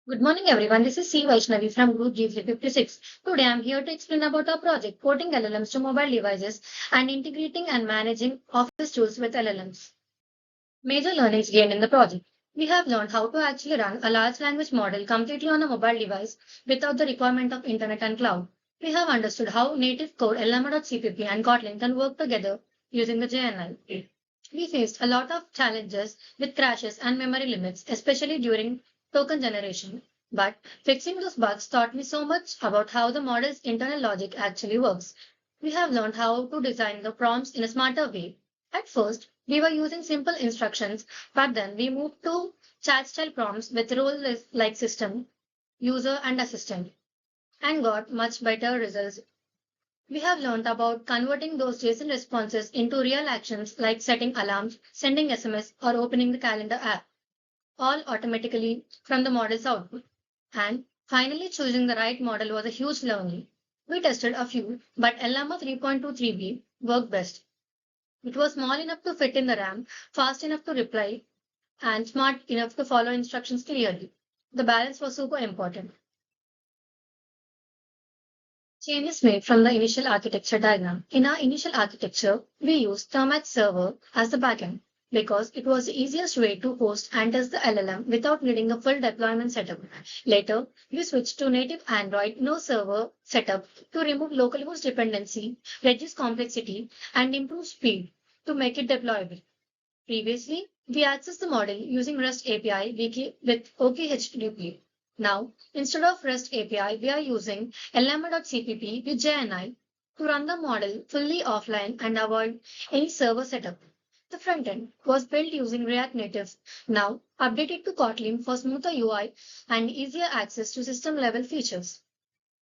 Good morning, everyone. This is C. Vaishnavi from Group G356. Today, I'm here to explain about our project, porting LLMs to mobile devices and integrating and managing Office tools with LLMs. Major learnings gained in the project. We have learned how to actually run a large language model completely on a mobile device without the requirement of internet and cloud. We have understood how native code LLM.cpp and Kotlin can work together using the JNL. We faced a lot of challenges with crashes and memory limits, especially during token generation. But fixing those bugs taught me so much about how the model's internal logic actually works. We have learned how to design the prompts in a smarter way. At first, we were using simple instructions, but then we moved to chat style prompts with role like system, user, and assistant, and got much better results. We have learned about converting those JSON responses into real actions like setting alarms, sending SMS, or opening the calendar app, all automatically from the model's output. And finally, choosing the right model was a huge learning. We tested a few, but Llama 3.23b worked best. It was small enough to fit in the RAM, fast enough to reply, and smart enough to follow instructions clearly. The balance was super important. Changes made from the initial architecture diagram. In our initial architecture, we used Thermat server as the backend because it was the easiest way to host and test the LLM without needing a full deployment setup. Later, we switched to native Android no server setup to remove localhost dependency, reduce complexity, and improve speed to make it deployable. Previously, we accessed the model using REST API with OKHTTP. Now, instead of REST API, we are using llama.cpp with JNI to run the model fully offline and avoid any server setup. The frontend was built using React Native, now updated to Kotlin for smoother UI and easier access to system-level features.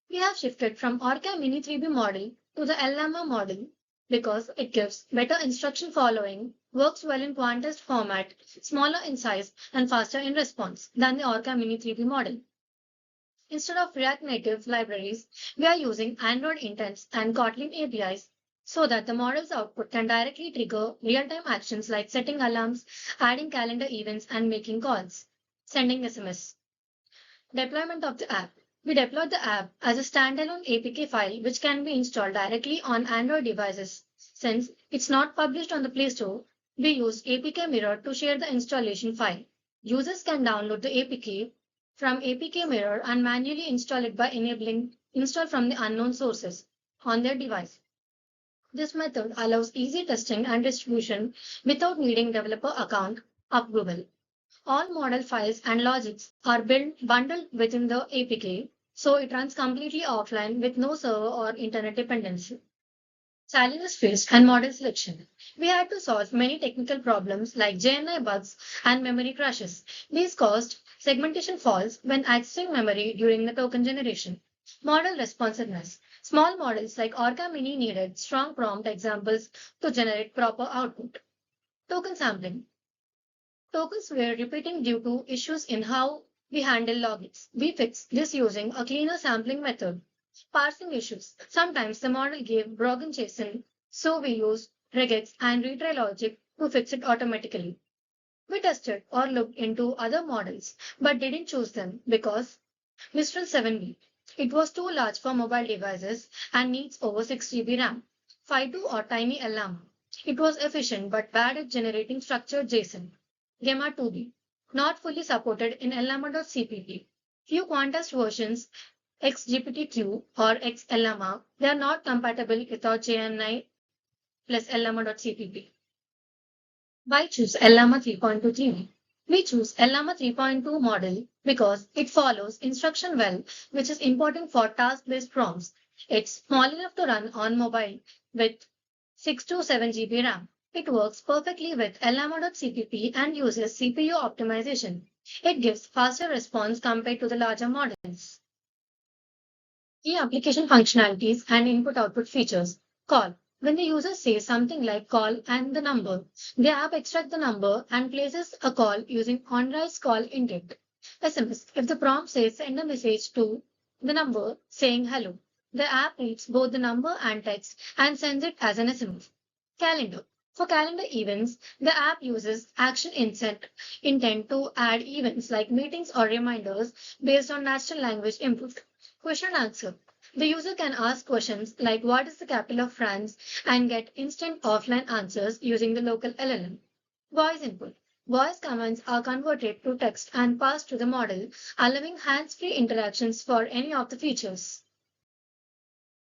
We have shifted from Orca Mini 3B model to the Llama model because it gives better instruction following, works well in quantized format, smaller in size, and faster in response than the Orca Mini 3B model. Instead of React Native libraries, we are using Android intents and Kotlin APIs so that the model's output can directly trigger real-time actions like setting alarms, adding calendar events, and making calls, sending SMS. Deployment of the app. We deployed the app as a standalone APK file which can be installed directly on Android devices. Since it's not published on the Play Store, we use APK Mirror to share the installation file. Users can download the APK from APK Mirror and manually install it by enabling install from the unknown sources on their device. This method allows easy testing and distribution without needing developer account approval. All model files and logics are bundled within the APK, so it runs completely offline with no server or internet dependency. Challenges faced and model selection. We had to solve many technical problems like JNI bugs and memory crashes. These caused segmentation faults when accessing memory during the token generation. Model responsiveness. Small models like Orca Mini needed strong prompt examples to generate proper output. Token sampling. Tokens were repeating due to issues in how we handle logins. We fixed this using a cleaner sampling method. Parsing issues. Sometimes the model gave broken JSON, so we used regex and retry logic to fix it automatically. We tested or looked into other models, but didn't choose them because Mistral 7B. It was too large for mobile devices and needs over 6 GB RAM. Fido or Tiny Llama. It was efficient but bad at generating structured JSON. Gamma 2B, not fully supported in llama.cpp. Few quantized versions, XGPTQ or XLLama, they are not compatible without JNI plus llama.cpp. Why choose Llama 3.23? We choose Llama 3.2 model because it follows instruction well, which is important for task-based prompts. It's small enough to run on mobile with 6 to 7 GB RAM. It works perfectly with llama.cpp and uses CPU optimization. It gives faster response compared to the larger models. Key application functionalities and input-output features. Call. When the user says something like call and the number, the app extracts the number and places a call using on-rise call intent. SMS. If the prompt says send a message to the number saying hello, the app reads both the number and text and sends it as an SMS. Calendar. For calendar events, the app uses action intent to add events like meetings or reminders based on natural language input. Question and answer. The user can ask questions like what is the capital of France and get instant offline answers using the local LLM. Voice input. Voice commands are converted to text and passed to the model, allowing hands-free interactions for any of the features.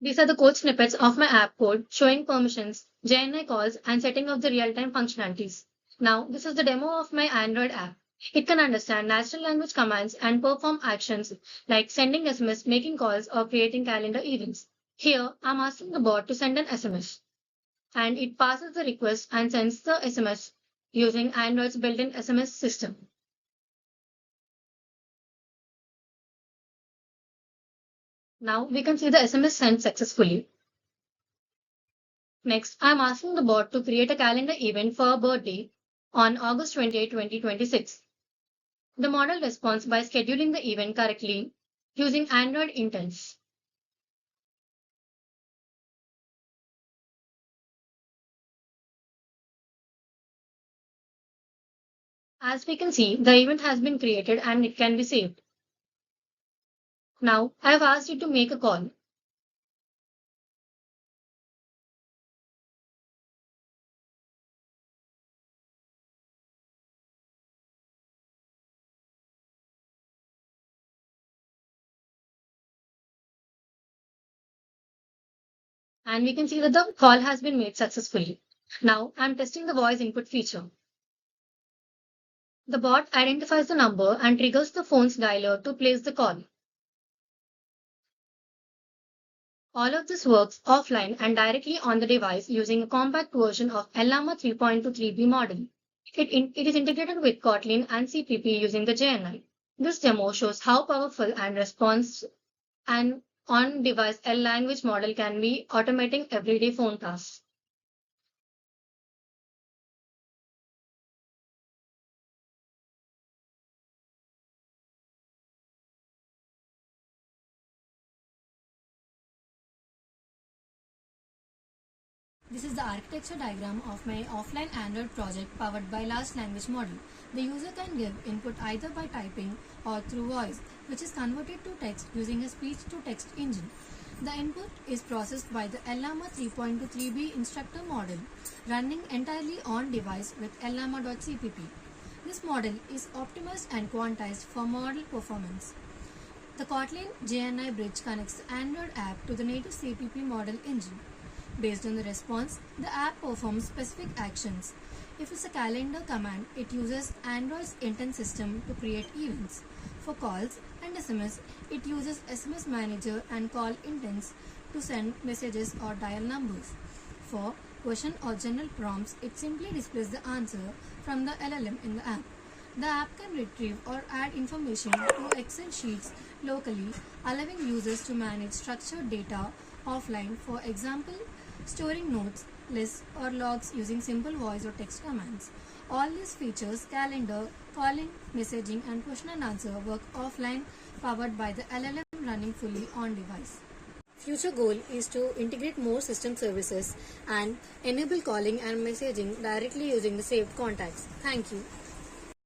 These are the code snippets of my app code showing permissions, JNI calls, and setting up the real-time functionalities. Now, this is the demo of my Android app. It can understand natural language commands and perform actions like sending SMS, making calls, or creating calendar events. Here, I'm asking the bot to send an SMS, and it passes the request and sends the SMS using Android's built-in SMS system. Now, we can see the SMS sent successfully. Next, I'm asking the bot to create a calendar event for a birthday on August 28, 2026. The model responds by scheduling the event correctly using Android intents. As we can see, the event has been created and it can be saved. Now, I have asked it to make a call. And we can see that the call has been made successfully. Now, I'm testing the voice input feature. The bot identifies the number and triggers the phone's dialer to place the call. All of this works offline and directly on the device using a compact version of Llama 3.23b model. It is integrated with Kotlin and CPP using the JNI. This demo shows how powerful and response an on-device L language model can be automating everyday phone tasks. This is the architecture diagram of my offline Android project powered by large language model. The user can give input either by typing or through voice, which is converted to text using a speech-to-text engine. The input is processed by the Llama 3.23b instructor model, running entirely on device with llama.cpp. This model is optimized and quantized for model performance. The Kotlin JNI bridge connects the Android app to the native CPP model engine. Based on the response, the app performs specific actions. If it's a calendar command, it uses Android's intent system to create events. For calls and SMS, it uses SMS Manager and call intents to send messages or dial numbers. For question or general prompts, it simply displays the answer from the LLM in the app. The app can retrieve or add information to Excel sheets locally, allowing users to manage structured data offline, for example, storing notes, lists, or logs using simple voice or text commands. All these features, calendar, calling, messaging, and question and answer, work offline, powered by the LLM running fully on device. Future goal is to integrate more system services and enable calling and messaging directly using the saved contacts. Thank you.